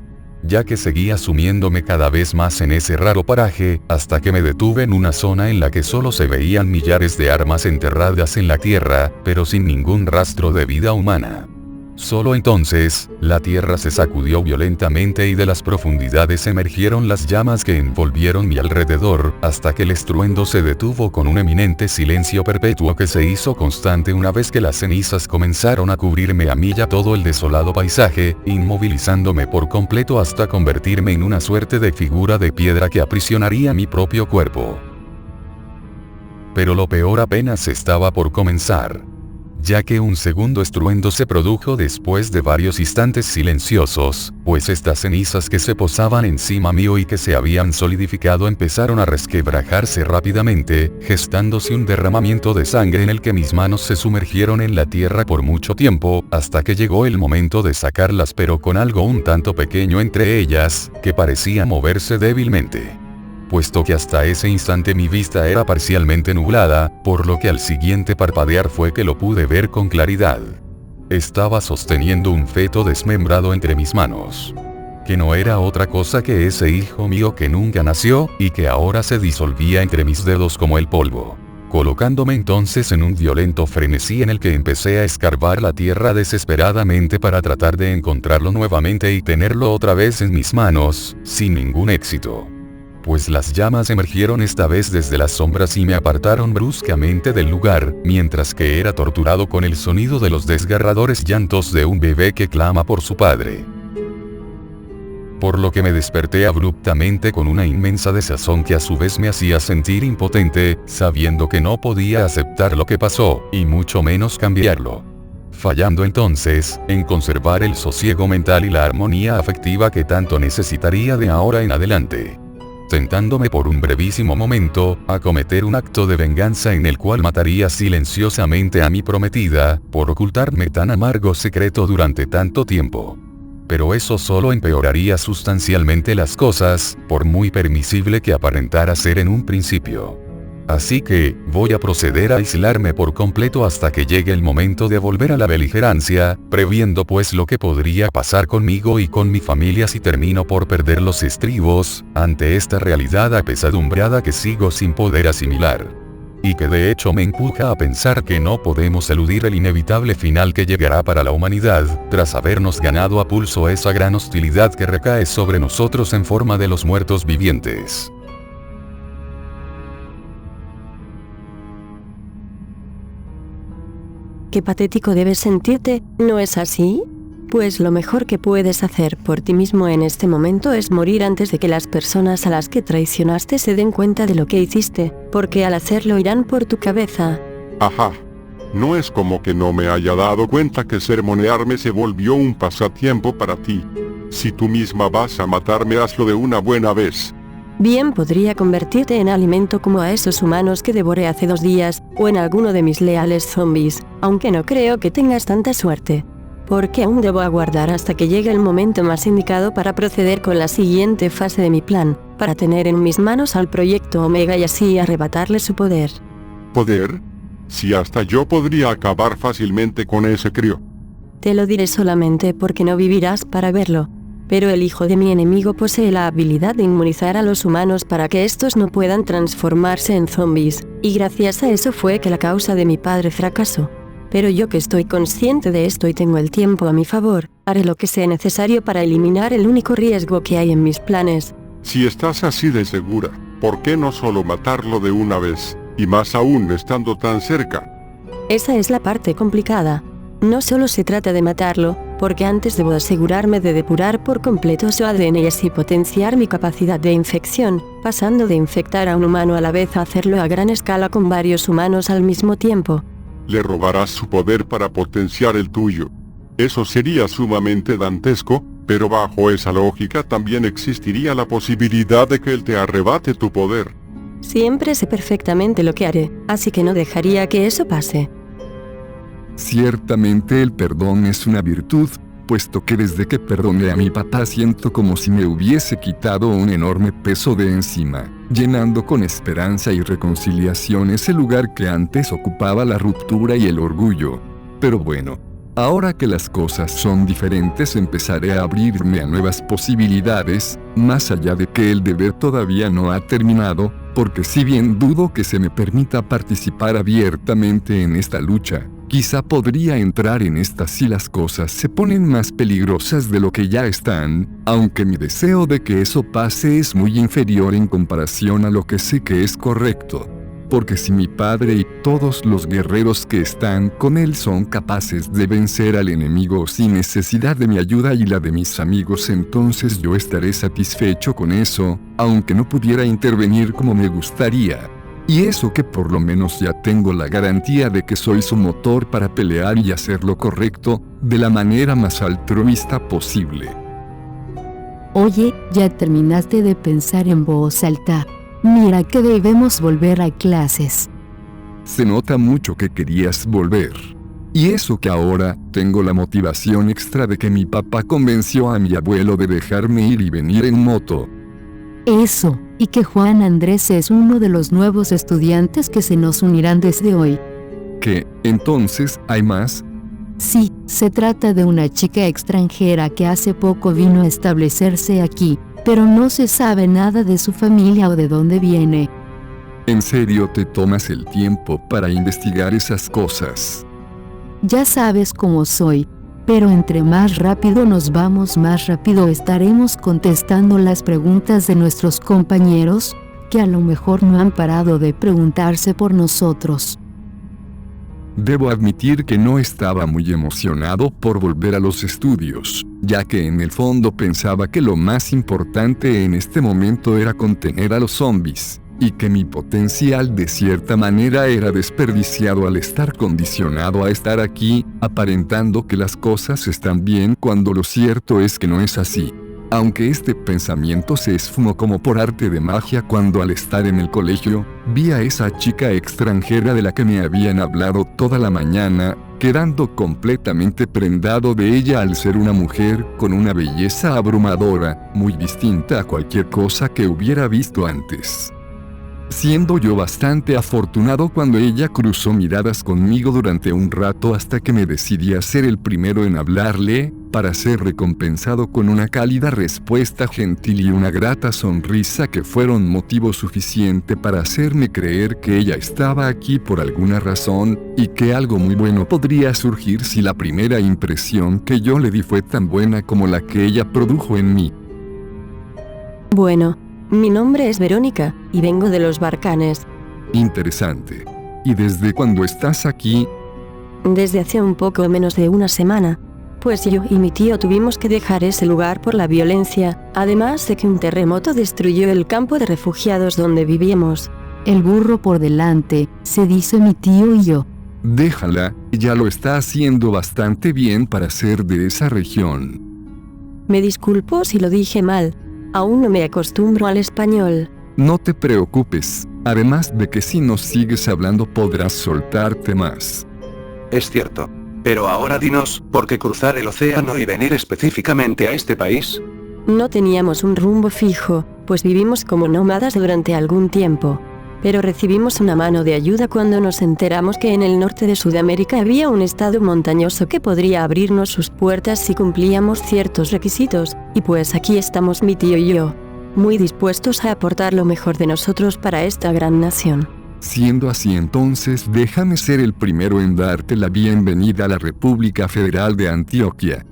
Ya que seguía sumiéndome cada vez más en ese raro paraje, hasta que me detuve en una zona en la que solo se veían millares de armas enterradas en la tierra, pero sin ningún rastro de vida humana. Solo entonces, la tierra se sacudió violentamente y de las profundidades emergieron las llamas que envolvieron mi alrededor, hasta que el estruendo se detuvo con un eminente silencio perpetuo que se hizo constante una vez que las cenizas comenzaron a cubrirme a mí y a todo el desolado paisaje, inmovilizándome por completo hasta convertirme en una suerte de figura de piedra que aprisionaría mi propio cuerpo. Pero lo peor apenas estaba por comenzar, ya que un segundo estruendo se produjo después de varios instantes silenciosos, pues estas cenizas que se posaban encima mío y que se habían solidificado empezaron a resquebrajarse rápidamente, gestándose un derramamiento de sangre en el que mis manos se sumergieron en la tierra por mucho tiempo, hasta que llegó el momento de sacarlas, pero con algo un tanto pequeño entre ellas, que parecía moverse débilmente. Puesto que hasta ese instante mi vista era parcialmente nublada, por lo que al siguiente parpadear fue que lo pude ver con claridad. Estaba sosteniendo un feto desmembrado entre mis manos, que no era otra cosa que ese hijo mío que nunca nació, y que ahora se disolvía entre mis dedos como el polvo, colocándome entonces en un violento frenesí en el que empecé a escarbar la tierra desesperadamente para tratar de encontrarlo nuevamente y tenerlo otra vez en mis manos, sin ningún éxito. Pues las llamas emergieron esta vez desde las sombras y me apartaron bruscamente del lugar, mientras que era torturado con el sonido de los desgarradores llantos de un bebé que clama por su padre. Por lo que me desperté abruptamente con una inmensa desazón que a su vez me hacía sentir impotente, sabiendo que no podía aceptar lo que pasó, y mucho menos cambiarlo. Fallando entonces, en conservar el sosiego mental y la armonía afectiva que tanto necesitaría de ahora en adelante. Tentándome por un brevísimo momento, a cometer un acto de venganza en el cual mataría silenciosamente a mi prometida, por ocultarme tan amargo secreto durante tanto tiempo. Pero eso solo empeoraría sustancialmente las cosas, por muy permisible que aparentara ser en un principio. Así que, voy a proceder a aislarme por completo hasta que llegue el momento de volver a la beligerancia, previendo pues lo que podría pasar conmigo y con mi familia si termino por perder los estribos, ante esta realidad apesadumbrada que sigo sin poder asimilar. Y que de hecho me empuja a pensar que no podemos eludir el inevitable final que llegará para la humanidad, tras habernos ganado a pulso esa gran hostilidad que recae sobre nosotros en forma de los muertos vivientes. Qué patético debes sentirte, ¿no es así? Pues lo mejor que puedes hacer por ti mismo en este momento es morir antes de que las personas a las que traicionaste se den cuenta de lo que hiciste, porque al hacerlo irán por tu cabeza. Ajá. No es como que no me haya dado cuenta que sermonearme se volvió un pasatiempo para ti. Si tú misma vas a matarme, hazlo de una buena vez. Bien, podría convertirte en alimento como a esos humanos que devoré hace 2 días, o en alguno de mis leales zombies, aunque no creo que tengas tanta suerte. Porque aún debo aguardar hasta que llegue el momento más indicado para proceder con la siguiente fase de mi plan, para tener en mis manos al Proyecto Omega y así arrebatarle su poder. ¿Poder? Si hasta yo podría acabar fácilmente con ese crío. Te lo diré solamente porque no vivirás para verlo. Pero el hijo de mi enemigo posee la habilidad de inmunizar a los humanos para que estos no puedan transformarse en zombies, y gracias a eso fue que la causa de mi padre fracasó. Pero yo que estoy consciente de esto y tengo el tiempo a mi favor, haré lo que sea necesario para eliminar el único riesgo que hay en mis planes. Si estás así de segura, ¿por qué no solo matarlo de una vez, y más aún estando tan cerca? Esa es la parte complicada. No solo se trata de matarlo, porque antes debo asegurarme de depurar por completo su ADN y así potenciar mi capacidad de infección, pasando de infectar a un humano a la vez a hacerlo a gran escala con varios humanos al mismo tiempo. Le robarás su poder para potenciar el tuyo. Eso sería sumamente dantesco, pero bajo esa lógica también existiría la posibilidad de que él te arrebate tu poder. Siempre sé perfectamente lo que haré, así que no dejaría que eso pase. Ciertamente el perdón es una virtud, puesto que desde que perdoné a mi papá siento como si me hubiese quitado un enorme peso de encima, llenando con esperanza y reconciliación ese lugar que antes ocupaba la ruptura y el orgullo. Pero bueno, ahora que las cosas son diferentes empezaré a abrirme a nuevas posibilidades, más allá de que el deber todavía no ha terminado, porque si bien dudo que se me permita participar abiertamente en esta lucha, quizá podría entrar en esta si las cosas se ponen más peligrosas de lo que ya están, aunque mi deseo de que eso pase es muy inferior en comparación a lo que sé que es correcto. Porque si mi padre y todos los guerreros que están con él son capaces de vencer al enemigo sin necesidad de mi ayuda y la de mis amigos, entonces yo estaré satisfecho con eso, aunque no pudiera intervenir como me gustaría. Y eso que por lo menos ya tengo la garantía de que soy su motor para pelear y hacer lo correcto, de la manera más altruista posible. Oye, ya terminaste de pensar en voz alta. Mira que debemos volver a clases. Se nota mucho que querías volver. Y eso que ahora tengo la motivación extra de que mi papá convenció a mi abuelo de dejarme ir y venir en moto. Eso, y que Juan Andrés es uno de los nuevos estudiantes que se nos unirán desde hoy. ¿Qué? Entonces, ¿hay más? Sí, se trata de una chica extranjera que hace poco vino a establecerse aquí, pero no se sabe nada de su familia o de dónde viene. ¿En serio te tomas el tiempo para investigar esas cosas? Ya sabes cómo soy. Pero entre más rápido nos vamos, más rápido estaremos contestando las preguntas de nuestros compañeros, que a lo mejor no han parado de preguntarse por nosotros. Debo admitir que no estaba muy emocionado por volver a los estudios, ya que en el fondo pensaba que lo más importante en este momento era contener a los zombies, y que mi potencial de cierta manera era desperdiciado al estar condicionado a estar aquí, aparentando que las cosas están bien cuando lo cierto es que no es así. Aunque este pensamiento se esfumó como por arte de magia cuando al estar en el colegio, vi a esa chica extranjera de la que me habían hablado toda la mañana, quedando completamente prendado de ella al ser una mujer con una belleza abrumadora, muy distinta a cualquier cosa que hubiera visto antes. siendo yo bastante afortunado cuando ella cruzó miradas conmigo durante un rato hasta que me decidí a ser el primero en hablarle, para ser recompensado con una cálida respuesta gentil y una grata sonrisa que fueron motivo suficiente para hacerme creer que ella estaba aquí por alguna razón, y que algo muy bueno podría surgir si la primera impresión que yo le di fue tan buena como la que ella produjo en mí. Bueno, mi nombre es Verónica, y vengo de los Balcanes. Interesante. ¿Y desde cuándo estás aquí? Desde hace un poco menos de una semana. Pues yo y mi tío tuvimos que dejar ese lugar por la violencia, además de que un terremoto destruyó el campo de refugiados donde vivíamos. El burro por delante, se dice mi tío y yo. Déjala, ella lo está haciendo bastante bien para ser de esa región. Me disculpo si lo dije mal. Aún no me acostumbro al español. No te preocupes, además de que si nos sigues hablando podrás soltarte más. Es cierto. Pero ahora dinos, ¿por qué cruzar el océano y venir específicamente a este país? No teníamos un rumbo fijo, pues vivimos como nómadas durante algún tiempo. Pero recibimos una mano de ayuda cuando nos enteramos que en el norte de Sudamérica había un estado montañoso que podría abrirnos sus puertas si cumplíamos ciertos requisitos, y pues aquí estamos mi tío y yo, muy dispuestos a aportar lo mejor de nosotros para esta gran nación. Siendo así, entonces déjame ser el primero en darte la bienvenida a la República Federal de Antioquia.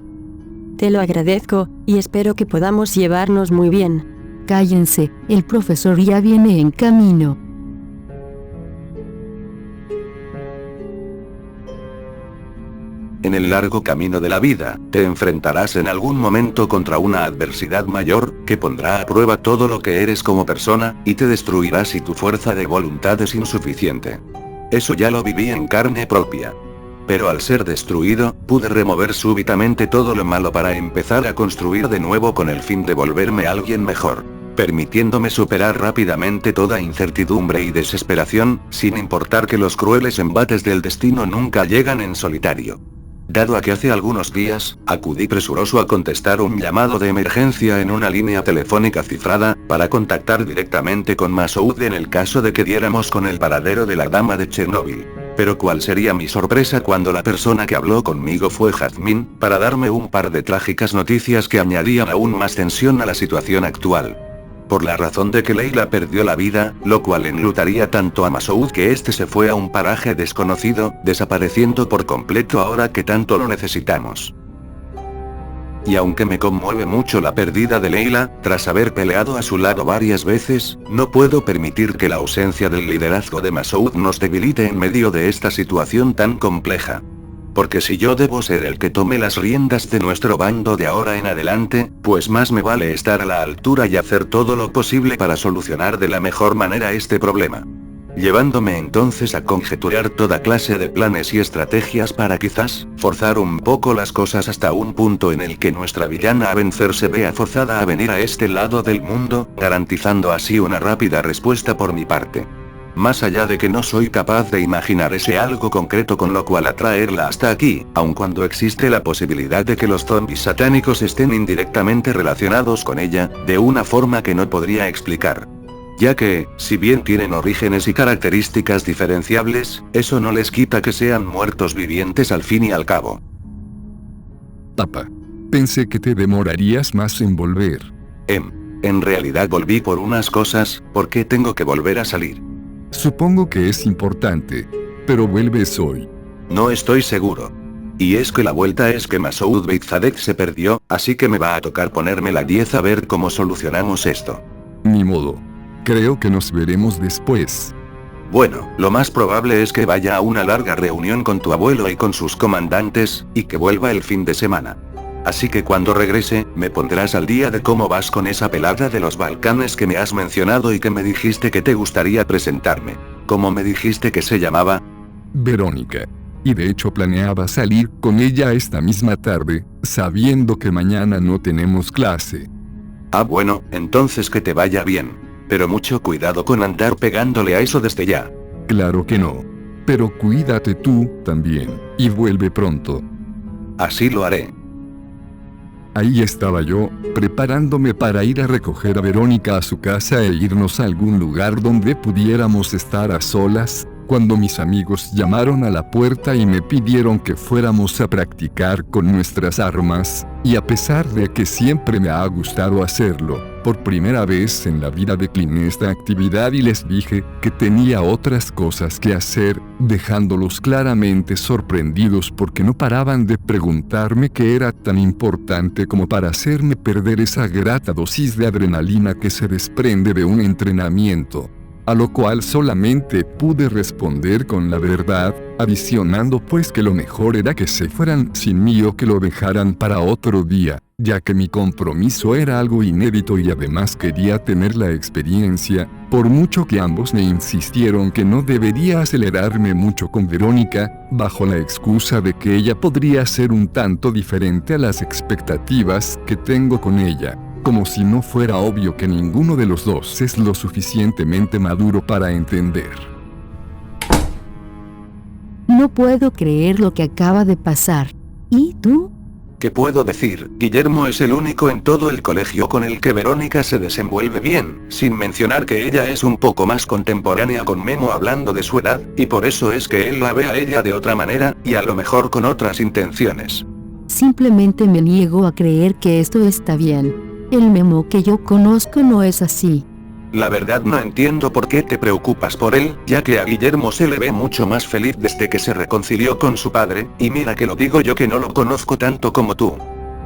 Te lo agradezco, y espero que podamos llevarnos muy bien. Cállense, el profesor ya viene en camino. En el largo camino de la vida, te enfrentarás en algún momento contra una adversidad mayor, que pondrá a prueba todo lo que eres como persona, y te destruirá si tu fuerza de voluntad es insuficiente. Eso ya lo viví en carne propia. Pero al ser destruido, pude remover súbitamente todo lo malo para empezar a construir de nuevo con el fin de volverme alguien mejor, permitiéndome superar rápidamente toda incertidumbre y desesperación, sin importar que los crueles embates del destino nunca llegan en solitario. Dado a que hace algunos días, acudí presuroso a contestar un llamado de emergencia en una línea telefónica cifrada, para contactar directamente con Masoud en el caso de que diéramos con el paradero de la dama de Chernóbil. Pero cuál sería mi sorpresa cuando la persona que habló conmigo fue Jazmín, para darme un par de trágicas noticias que añadían aún más tensión a la situación actual. Por la razón de que Leila perdió la vida, lo cual enlutaría tanto a Masoud que este se fue a un paraje desconocido, desapareciendo por completo ahora que tanto lo necesitamos. Y aunque me conmueve mucho la pérdida de Leila, tras haber peleado a su lado varias veces, no puedo permitir que la ausencia del liderazgo de Masoud nos debilite en medio de esta situación tan compleja. Porque si yo debo ser el que tome las riendas de nuestro bando de ahora en adelante, pues más me vale estar a la altura y hacer todo lo posible para solucionar de la mejor manera este problema. Llevándome entonces a conjeturar toda clase de planes y estrategias para quizás forzar un poco las cosas hasta un punto en el que nuestra villana a vencer se vea forzada a venir a este lado del mundo, garantizando así una rápida respuesta por mi parte. Más allá de que no soy capaz de imaginar ese algo concreto con lo cual atraerla hasta aquí, aun cuando existe la posibilidad de que los zombies satánicos estén indirectamente relacionados con ella, de una forma que no podría explicar. Ya que, si bien tienen orígenes y características diferenciables, eso no les quita que sean muertos vivientes al fin y al cabo. Papá, pensé que te demorarías más en volver. En realidad volví por unas cosas, ¿por qué tengo que volver a salir? Supongo que es importante, pero vuelves hoy. No estoy seguro. Y es que la vuelta es que Masoud Beizadeh se perdió, así que me va a tocar ponerme la 10 a ver cómo solucionamos esto. Ni modo. Creo que nos veremos después. Bueno, lo más probable es que vaya a una larga reunión con tu abuelo y con sus comandantes, y que vuelva el fin de semana. Así que cuando regrese, me pondrás al día de cómo vas con esa pelada de los Balcanes que me has mencionado y que me dijiste que te gustaría presentarme. ¿Cómo me dijiste que se llamaba? Verónica. Y de hecho planeaba salir con ella esta misma tarde, sabiendo que mañana no tenemos clase. Ah, bueno, entonces que te vaya bien. Pero mucho cuidado con andar pegándole a eso desde ya. Claro que no. Pero cuídate tú, también, y vuelve pronto. Así lo haré. Ahí estaba yo, preparándome para ir a recoger a Verónica a su casa e irnos a algún lugar donde pudiéramos estar a solas, cuando mis amigos llamaron a la puerta y me pidieron que fuéramos a practicar con nuestras armas, y a pesar de que siempre me ha gustado hacerlo, por primera vez en la vida decliné esta actividad y les dije que tenía otras cosas que hacer, dejándolos claramente sorprendidos porque no paraban de preguntarme qué era tan importante como para hacerme perder esa grata dosis de adrenalina que se desprende de un entrenamiento. A lo cual solamente pude responder con la verdad, adicionando pues que lo mejor era que se fueran sin mí o que lo dejaran para otro día, ya que mi compromiso era algo inédito y además quería tener la experiencia, por mucho que ambos me insistieron que no debería acelerarme mucho con Verónica, bajo la excusa de que ella podría ser un tanto diferente a las expectativas que tengo con ella. Como si no fuera obvio que ninguno de los dos es lo suficientemente maduro para entender. No puedo creer lo que acaba de pasar. ¿Y tú? ¿Qué puedo decir? Guillermo es el único en todo el colegio con el que Verónica se desenvuelve bien, sin mencionar que ella es un poco más contemporánea con Memo hablando de su edad, y por eso es que él la ve a ella de otra manera, y a lo mejor con otras intenciones. Simplemente me niego a creer que esto está bien. El Memo que yo conozco no es así. La verdad no entiendo por qué te preocupas por él, ya que a Guillermo se le ve mucho más feliz desde que se reconcilió con su padre, y mira que lo digo yo que no lo conozco tanto como tú.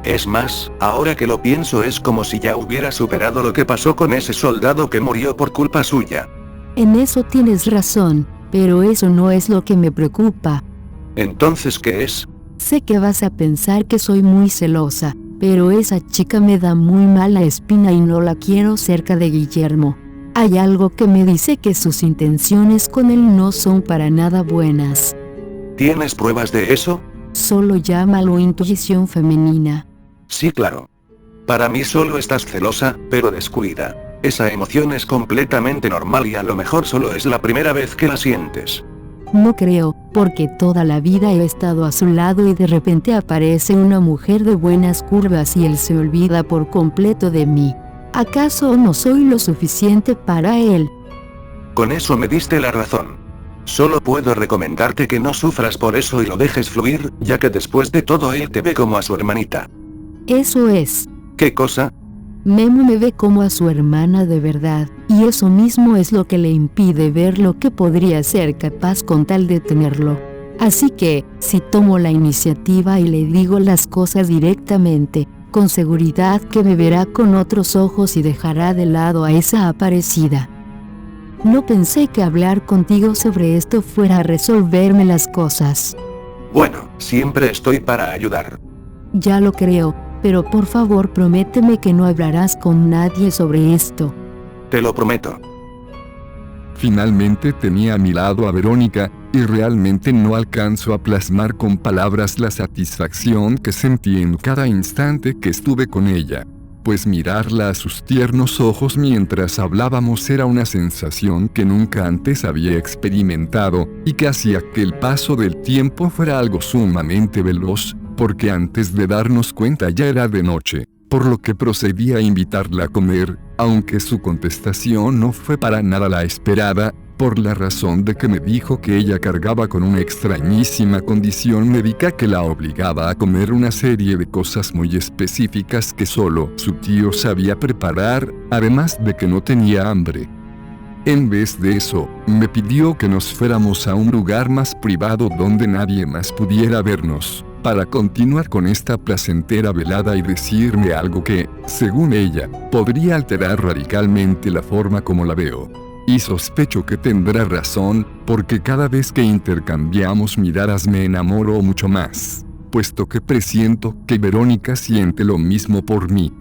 Es más, ahora que lo pienso es como si ya hubiera superado lo que pasó con ese soldado que murió por culpa suya. En eso tienes razón, pero eso no es lo que me preocupa. ¿Entonces qué es? Sé que vas a pensar que soy muy celosa, pero esa chica me da muy mala espina y no la quiero cerca de Guillermo. Hay algo que me dice que sus intenciones con él no son para nada buenas. ¿Tienes pruebas de eso? Solo llámalo intuición femenina. Sí, claro. Para mí solo estás celosa, pero descuida. Esa emoción es completamente normal y a lo mejor solo es la primera vez que la sientes. No creo, porque toda la vida he estado a su lado y de repente aparece una mujer de buenas curvas y él se olvida por completo de mí. ¿Acaso no soy lo suficiente para él? Con eso me diste la razón. Solo puedo recomendarte que no sufras por eso y lo dejes fluir, ya que después de todo él te ve como a su hermanita. Eso es. ¿Qué cosa? Memo me ve como a su hermana de verdad, y eso mismo es lo que le impide ver lo que podría ser capaz con tal de tenerlo. Así que, si tomo la iniciativa y le digo las cosas directamente, con seguridad que me verá con otros ojos y dejará de lado a esa aparecida. No pensé que hablar contigo sobre esto fuera a resolverme las cosas. Bueno, siempre estoy para ayudar. Ya lo creo. Pero por favor prométeme que no hablarás con nadie sobre esto. Te lo prometo. Finalmente tenía a mi lado a Verónica, y realmente no alcanzo a plasmar con palabras la satisfacción que sentí en cada instante que estuve con ella. Pues mirarla a sus tiernos ojos mientras hablábamos era una sensación que nunca antes había experimentado, y que hacía que el paso del tiempo fuera algo sumamente veloz, porque antes de darnos cuenta ya era de noche, por lo que procedí a invitarla a comer, aunque su contestación no fue para nada la esperada, por la razón de que me dijo que ella cargaba con una extrañísima condición médica que la obligaba a comer una serie de cosas muy específicas que solo su tío sabía preparar, además de que no tenía hambre. En vez de eso, me pidió que nos fuéramos a un lugar más privado donde nadie más pudiera vernos, para continuar con esta placentera velada y decirme algo que, según ella, podría alterar radicalmente la forma como la veo. Y sospecho que tendrá razón, porque cada vez que intercambiamos miradas me enamoro mucho más, puesto que presiento que Verónica siente lo mismo por mí.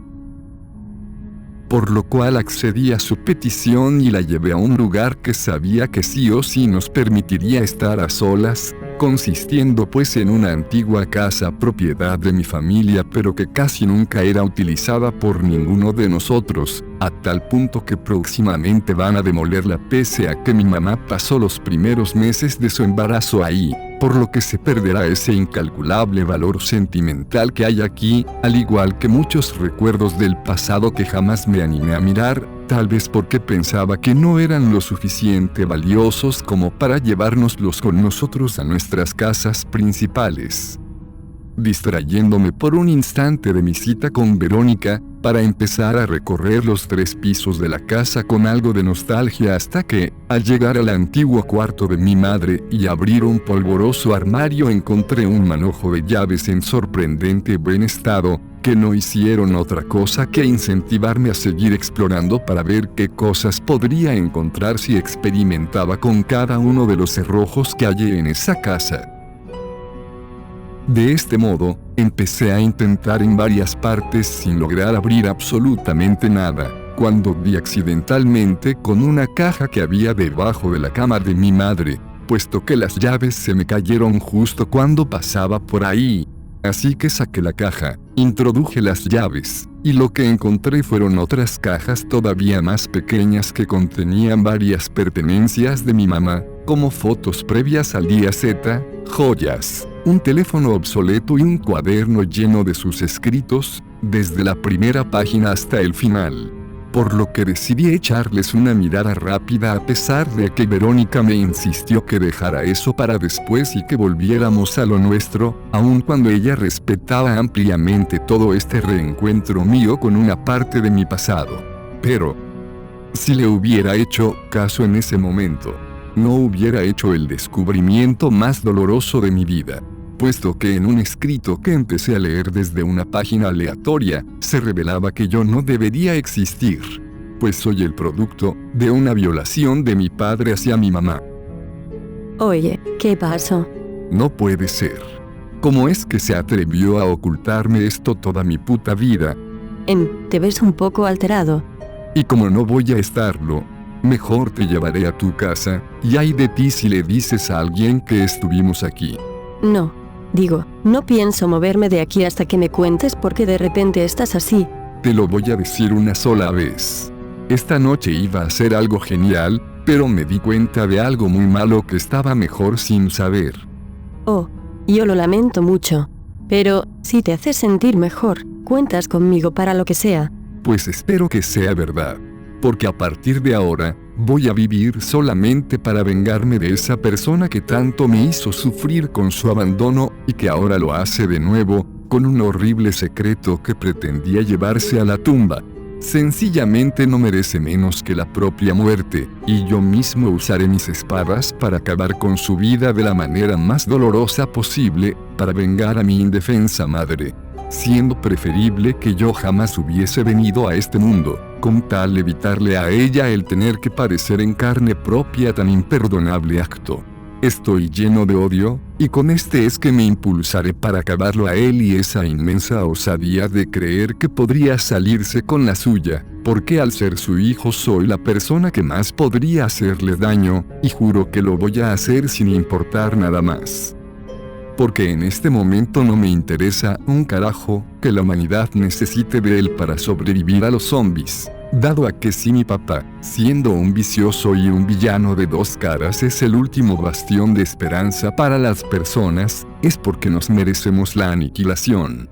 Por lo cual accedí a su petición y la llevé a un lugar que sabía que sí o sí nos permitiría estar a solas, consistiendo pues en una antigua casa propiedad de mi familia pero que casi nunca era utilizada por ninguno de nosotros, a tal punto que próximamente van a demolerla pese a que mi mamá pasó los primeros meses de su embarazo ahí, por lo que se perderá ese incalculable valor sentimental que hay aquí, al igual que muchos recuerdos del pasado que jamás me animé a mirar, tal vez porque pensaba que no eran lo suficiente valiosos como para llevárnoslos con nosotros a nuestras casas principales. Distrayéndome por un instante de mi cita con Verónica, para empezar a recorrer los 3 pisos de la casa con algo de nostalgia hasta que, al llegar al antiguo cuarto de mi madre y abrir un polvoroso armario, encontré un manojo de llaves en sorprendente buen estado, que no hicieron otra cosa que incentivarme a seguir explorando para ver qué cosas podría encontrar si experimentaba con cada uno de los cerrojos que hallé en esa casa. De este modo, empecé a intentar en varias partes sin lograr abrir absolutamente nada, cuando di accidentalmente con una caja que había debajo de la cama de mi madre, puesto que las llaves se me cayeron justo cuando pasaba por ahí. Así que saqué la caja, introduje las llaves, y lo que encontré fueron otras cajas todavía más pequeñas que contenían varias pertenencias de mi mamá, como fotos previas al día Z, joyas, un teléfono obsoleto y un cuaderno lleno de sus escritos, desde la primera página hasta el final. Por lo que decidí echarles una mirada rápida a pesar de que Verónica me insistió que dejara eso para después y que volviéramos a lo nuestro, aun cuando ella respetaba ampliamente todo este reencuentro mío con una parte de mi pasado. Pero, si le hubiera hecho caso en ese momento, no hubiera hecho el descubrimiento más doloroso de mi vida, puesto que en un escrito que empecé a leer desde una página aleatoria, se revelaba que yo no debería existir, pues soy el producto de una violación de mi padre hacia mi mamá. Oye, ¿qué pasó? No puede ser. ¿Cómo es que se atrevió a ocultarme esto toda mi puta vida? Te ves un poco alterado. Y como no voy a estarlo, mejor te llevaré a tu casa, y ay de ti si le dices a alguien que estuvimos aquí. No pienso moverme de aquí hasta que me cuentes por qué de repente estás así. Te lo voy a decir una sola vez. Esta noche iba a ser algo genial, pero me di cuenta de algo muy malo que estaba mejor sin saber. Oh, yo lo lamento mucho. Pero, si te hace sentir mejor, cuentas conmigo para lo que sea. Pues espero que sea verdad. Porque a partir de ahora, voy a vivir solamente para vengarme de esa persona que tanto me hizo sufrir con su abandono, y que ahora lo hace de nuevo, con un horrible secreto que pretendía llevarse a la tumba. Sencillamente no merece menos que la propia muerte, y yo mismo usaré mis espadas para acabar con su vida de la manera más dolorosa posible, para vengar a mi indefensa madre. Siendo preferible que yo jamás hubiese venido a este mundo, con tal de evitarle a ella el tener que padecer en carne propia tan imperdonable acto. Estoy lleno de odio, y con este es que me impulsaré para acabarlo a él y esa inmensa osadía de creer que podría salirse con la suya, porque al ser su hijo soy la persona que más podría hacerle daño, y juro que lo voy a hacer sin importar nada más. Porque en este momento no me interesa un carajo que la humanidad necesite de él para sobrevivir a los zombies, dado a que si mi papá, siendo un vicioso y un villano de 2 caras, es el último bastión de esperanza para las personas, es porque nos merecemos la aniquilación.